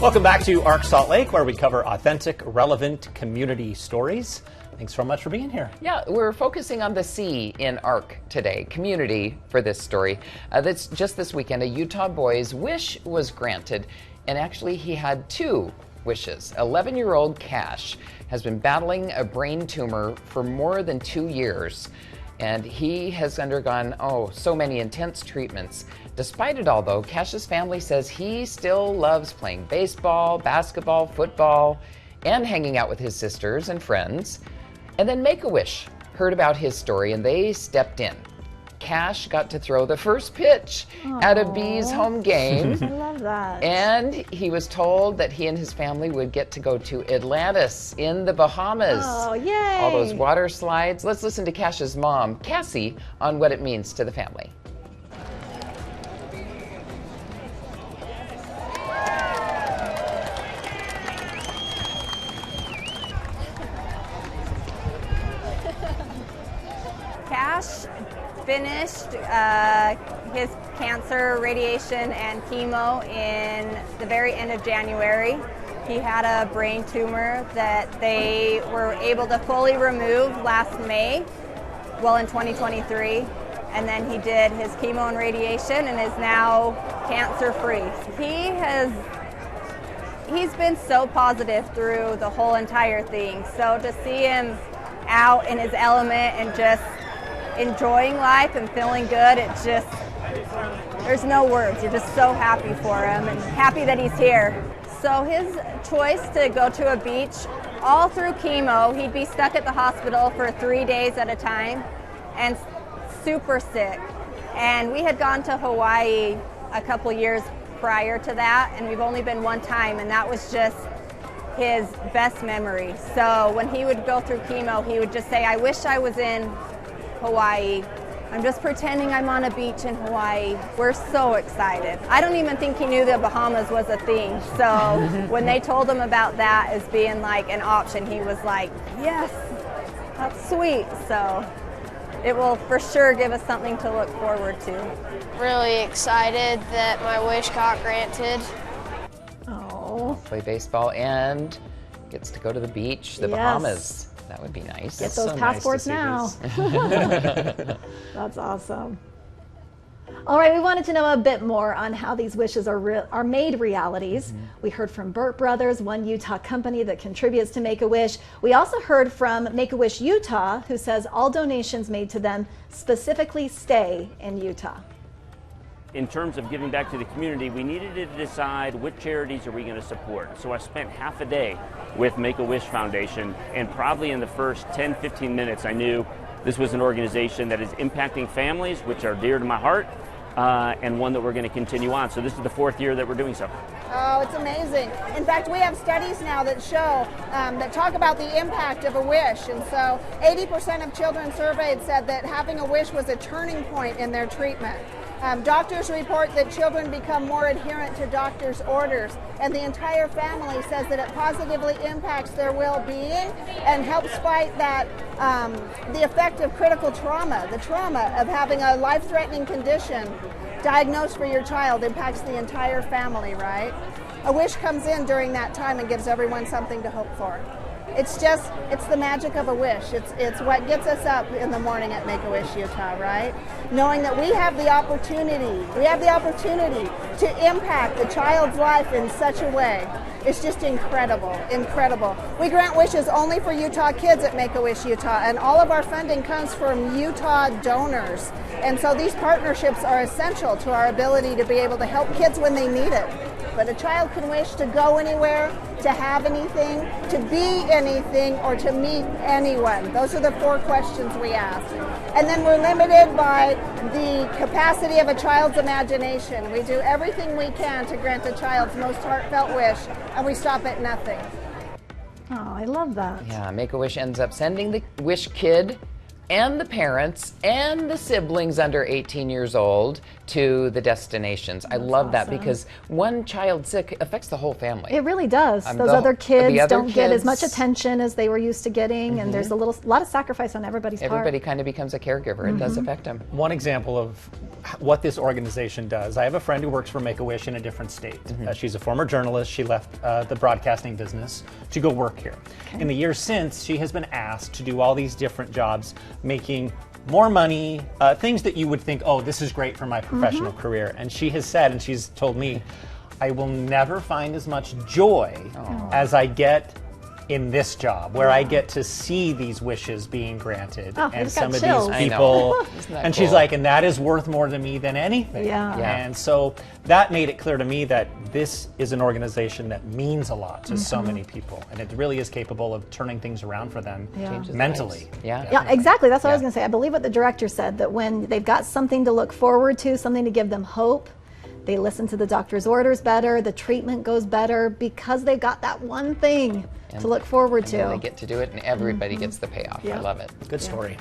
Welcome back to ARC Salt Lake, where we cover authentic, relevant community stories. Thanks so much for being here. Yeah, we're focusing on the C in ARC today, community, for this story. That's just this weekend, a Utah boy's wish was granted, and actually he had two wishes. 11-year-old Cash has been battling a brain tumor for more than 2 years, and he has undergone, so many intense treatments. Despite it all, though, Cash's family says he still loves playing baseball, basketball, football, and hanging out with his sisters and friends. And then Make-A-Wish heard about his story, and they stepped in. Cash got to throw the first pitch at a Bees home game. I love that. And he was told that he and his family would get to go to Atlantis in the Bahamas. Oh, yay! All those water slides. Let's listen to Cash's mom, Cassie, on what it means to the family. Cash finished his cancer radiation and chemo in the very end of January. He had a brain tumor that they were able to fully remove last May, in 2023. And then he did his chemo and radiation and is now cancer-free. He's been so positive through the whole entire thing. So to see him out in his element and just enjoying life and feeling good, there's no words. You're just so happy for him and happy that he's here. So his choice to go to a beach, all through chemo, he'd be stuck at the hospital for 3 days at a time and super sick. And we had gone to Hawaii a couple years prior to that, and we've only been one time, and that was just his best memory. So when he would go through chemo, he would just say, I wish I was in Hawaii. I'm just pretending I'm on a beach in Hawaii. We're so excited. I don't even think he knew the Bahamas was a thing. So when they told him about that as being like an option, he was like, yes, that's sweet. So it will for sure give us something to look forward to. Really excited that my wish got granted. Oh. Play baseball and gets to go to the beach, the Bahamas. That would be nice. Get those passports now. That's awesome. All right, we wanted to know a bit more on how these wishes are made realities. We heard from Burt Brothers, one Utah company that contributes to Make-A-Wish. We also heard from Make-A-Wish Utah, who says all donations made to them specifically stay in Utah. In terms of giving back to the community, we needed to decide which charities are we going to support. So I spent half a day with Make-A-Wish Foundation, and probably in the first 10-15 minutes I knew this was an organization that is impacting families, which are dear to my heart, and one that we're going to continue on. So this is the 4th year that we're doing so. Oh, it's amazing. In fact, we have studies now that show, that talk about the impact of a wish. And so 80% of children surveyed said that having a wish was a turning point in their treatment. Doctors report that children become more adherent to doctors' orders, and the entire family says that it positively impacts their well-being and helps fight that the effect of critical trauma. The trauma of having a life-threatening condition diagnosed for your child impacts the entire family, right? A wish comes in during that time and gives everyone something to hope for. It's the magic of a wish. It's what gets us up in the morning at Make-A-Wish Utah, right? Knowing that we have the opportunity to impact the child's life in such a way. It's just incredible, incredible. We grant wishes only for Utah kids at Make-A-Wish Utah, and all of our funding comes from Utah donors. And so these partnerships are essential to our ability to be able to help kids when they need it. But a child can wish to go anywhere, to have anything, to be anything, or to meet anyone. Those are the 4 questions we ask. And then we're limited by the capacity of a child's imagination. We do everything we can to grant a child's most heartfelt wish, and we stop at nothing. Oh, I love that. Yeah, Make-A-Wish ends up sending the wish kid and the parents and the siblings under 18 years old to the destinations. I love that because one child sick affects the whole family. It really does. Those other kids don't get as much attention as they were used to getting, and there's a lot of sacrifice on everybody's part. Everybody kind of becomes a caregiver. It does affect them. One example of what this organization does. I have a friend who works for Make-A-Wish in a different state. She's a former journalist. She left the broadcasting business to go work here. In the years since, she has been asked to do all these different jobs, making more money, things that you would think, oh, this is great for my professional career. And she has said, and she's told me, I will never find as much joy as I get in this job, where I get to see these wishes being granted, and some of chills. these people, Isn't that and she's cool? like, and that is worth more to me than anything. Yeah. Yeah. And so that made it clear to me that this is an organization that means a lot to so many people, and it really is capable of turning things around for them Changes mentally. lives. Yeah. Yeah, exactly. That's what I was Yeah. going to say. I believe what the director said, that when they've got something to look forward to, something to give them hope, they listen to the doctor's orders better, the treatment goes better because they've got that one thing to look forward And then to. they get to do it, and everybody gets the payoff. I love it. Good story.